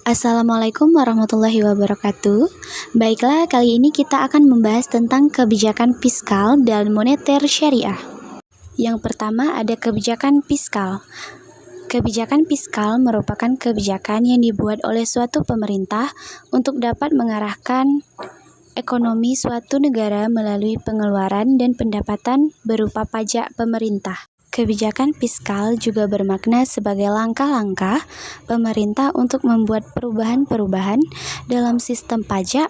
Assalamualaikum warahmatullahi wabarakatuh. Baiklah, kali ini kita akan membahas tentang kebijakan fiskal dan moneter syariah. Yang pertama ada kebijakan fiskal. Kebijakan fiskal merupakan kebijakan yang dibuat oleh suatu pemerintah untuk dapat mengarahkan ekonomi suatu negara melalui pengeluaran dan pendapatan berupa pajak pemerintah. Kebijakan fiskal juga bermakna sebagai langkah-langkah pemerintah untuk membuat perubahan-perubahan dalam sistem pajak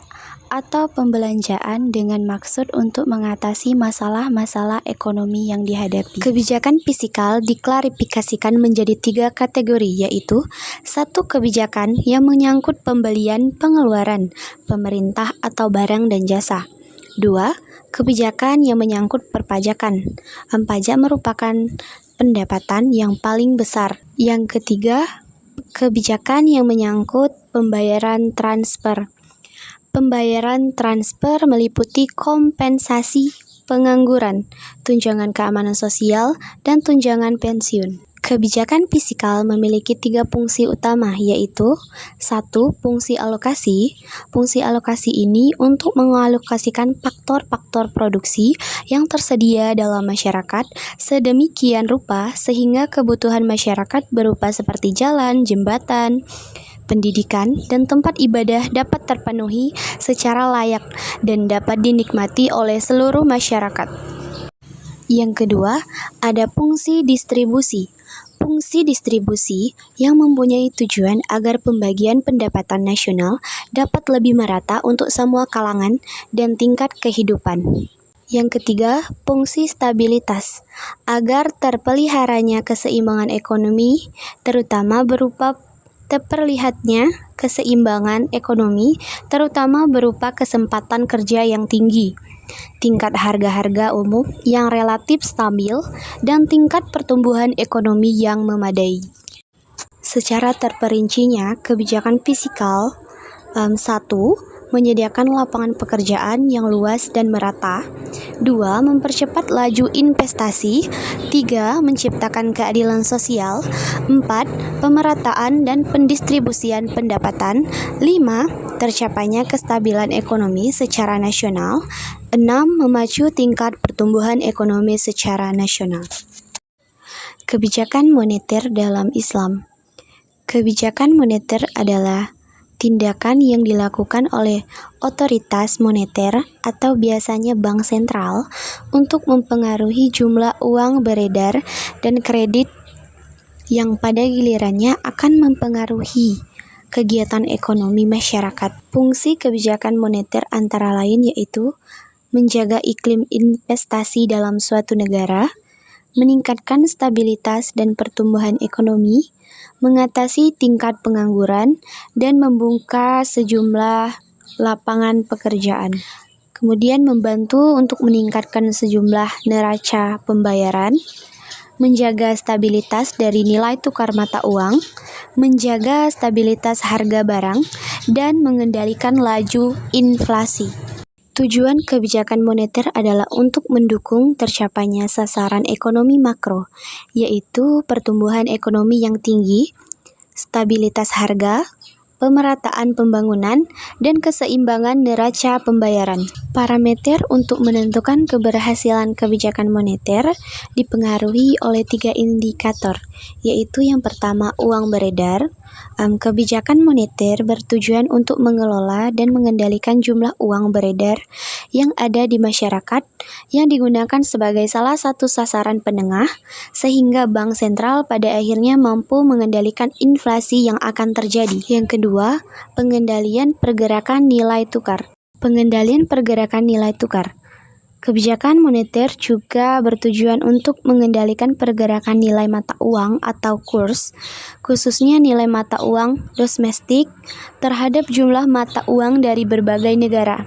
atau pembelanjaan dengan maksud untuk mengatasi masalah-masalah ekonomi yang dihadapi. Kebijakan fiskal diklarifikasikan menjadi 3 kategori, yaitu 1. Kebijakan yang menyangkut pembelian pengeluaran pemerintah atau barang dan jasa. 2. Kebijakan yang menyangkut perpajakan. Pajak merupakan pendapatan yang paling besar. Yang ketiga, kebijakan yang menyangkut pembayaran transfer. Pembayaran transfer meliputi kompensasi pengangguran, tunjangan keamanan sosial, dan tunjangan pensiun. Kebijakan fiskal memiliki 3 fungsi utama, yaitu 1. Fungsi alokasi. Fungsi alokasi ini untuk mengalokasikan faktor-faktor produksi yang tersedia dalam masyarakat sedemikian rupa sehingga kebutuhan masyarakat berupa seperti jalan, jembatan, pendidikan, dan tempat ibadah dapat terpenuhi secara layak dan dapat dinikmati oleh seluruh masyarakat. Yang kedua, ada fungsi distribusi. Fungsi distribusi yang mempunyai tujuan agar pembagian pendapatan nasional dapat lebih merata untuk semua kalangan dan tingkat kehidupan. Yang ketiga, fungsi stabilitas, agar terpeliharanya keseimbangan ekonomi, terutama berupa terperlihatnya keseimbangan ekonomi, terutama berupa kesempatan kerja yang tinggi, tingkat harga-harga umum yang relatif stabil, dan tingkat pertumbuhan ekonomi yang memadai. Secara terperincinya, kebijakan fiskal 1. Menyediakan lapangan pekerjaan yang luas dan merata. 2. Mempercepat laju investasi. 3. Menciptakan keadilan sosial. 4. Pemerataan dan pendistribusian pendapatan. 5. Tercapainya kestabilan ekonomi secara nasional. 6. Memacu tingkat pertumbuhan ekonomi secara nasional. Kebijakan moneter dalam Islam. Kebijakan moneter adalah tindakan yang dilakukan oleh otoritas moneter atau biasanya bank sentral untuk mempengaruhi jumlah uang beredar dan kredit yang pada gilirannya akan mempengaruhi kegiatan ekonomi masyarakat. Fungsi kebijakan moneter antara lain yaitu menjaga iklim investasi dalam suatu negara, meningkatkan stabilitas dan pertumbuhan ekonomi, mengatasi tingkat pengangguran, dan membuka sejumlah lapangan pekerjaan. Kemudian membantu untuk meningkatkan sejumlah neraca pembayaran, menjaga stabilitas dari nilai tukar mata uang, menjaga stabilitas harga barang, dan mengendalikan laju inflasi. Tujuan kebijakan moneter adalah untuk mendukung tercapainya sasaran ekonomi makro, yaitu pertumbuhan ekonomi yang tinggi, stabilitas harga, pemerataan pembangunan, dan keseimbangan neraca pembayaran. Parameter untuk menentukan keberhasilan kebijakan moneter dipengaruhi oleh 3 indikator, yaitu yang pertama uang beredar. Kebijakan moneter bertujuan untuk mengelola dan mengendalikan jumlah uang beredar yang ada di masyarakat yang digunakan sebagai salah satu sasaran penengah, sehingga bank sentral pada akhirnya mampu mengendalikan inflasi yang akan terjadi. Yang kedua, pengendalian pergerakan nilai tukar. Pengendalian pergerakan nilai tukar. Kebijakan moneter juga bertujuan untuk mengendalikan pergerakan nilai mata uang atau kurs, khususnya nilai mata uang domestik terhadap jumlah mata uang dari berbagai negara,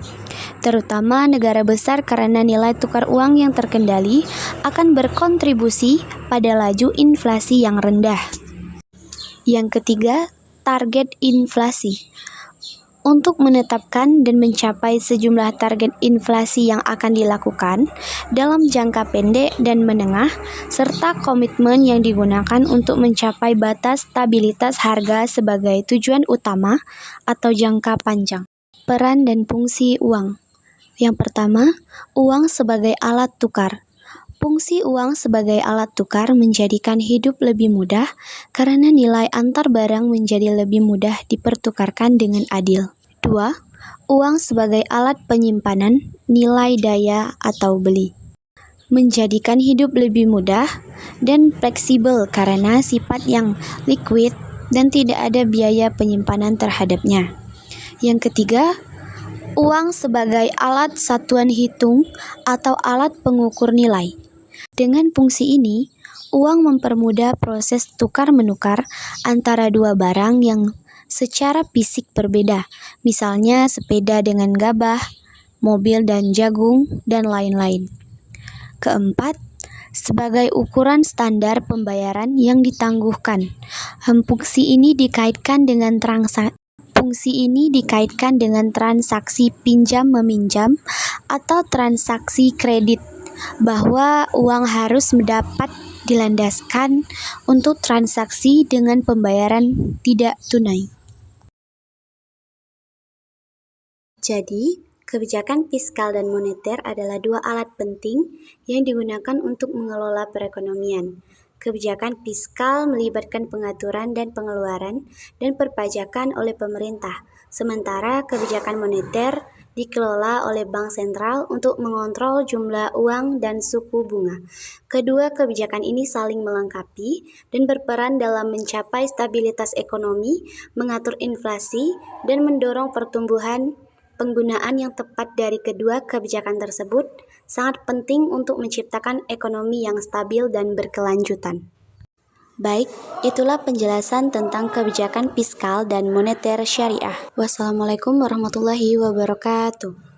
terutama negara besar, karena nilai tukar uang yang terkendali akan berkontribusi pada laju inflasi yang rendah. Yang ketiga, target inflasi. untuk menetapkan dan mencapai sejumlah target inflasi yang akan dilakukan dalam jangka pendek dan menengah, serta komitmen yang digunakan untuk mencapai batas stabilitas harga sebagai tujuan utama atau jangka panjang. Peran dan fungsi uang. Yang pertama, uang sebagai alat tukar. Fungsi uang sebagai alat tukar menjadikan hidup lebih mudah karena nilai antar barang menjadi lebih mudah dipertukarkan dengan adil. 2. Uang sebagai alat penyimpanan nilai daya atau beli. Menjadikan hidup lebih mudah dan fleksibel karena sifat yang liquid dan tidak ada biaya penyimpanan terhadapnya. Yang ketiga, uang sebagai alat satuan hitung atau alat pengukur nilai. Dengan fungsi ini, uang mempermudah proses tukar-menukar antara dua barang yang secara fisik berbeda, misalnya sepeda dengan gabah, mobil dan jagung, dan lain-lain. Keempat, sebagai ukuran standar pembayaran yang ditangguhkan. Fungsi ini dikaitkan dengan transaksi pinjam-meminjam atau transaksi kredit, bahwa uang harus dapat dilandaskan untuk transaksi dengan pembayaran tidak tunai. Jadi, kebijakan fiskal dan moneter adalah dua alat penting yang digunakan untuk mengelola perekonomian. Kebijakan fiskal melibatkan pengaturan dan pengeluaran dan perpajakan oleh pemerintah, sementara kebijakan moneter dikelola oleh bank sentral untuk mengontrol jumlah uang dan suku bunga. Kedua kebijakan ini saling melengkapi dan berperan dalam mencapai stabilitas ekonomi, mengatur inflasi, dan mendorong pertumbuhan. Penggunaan yang tepat dari kedua kebijakan tersebut sangat penting untuk menciptakan ekonomi yang stabil dan berkelanjutan. Baik, itulah penjelasan tentang kebijakan fiskal dan moneter syariah. Wassalamualaikum warahmatullahi wabarakatuh.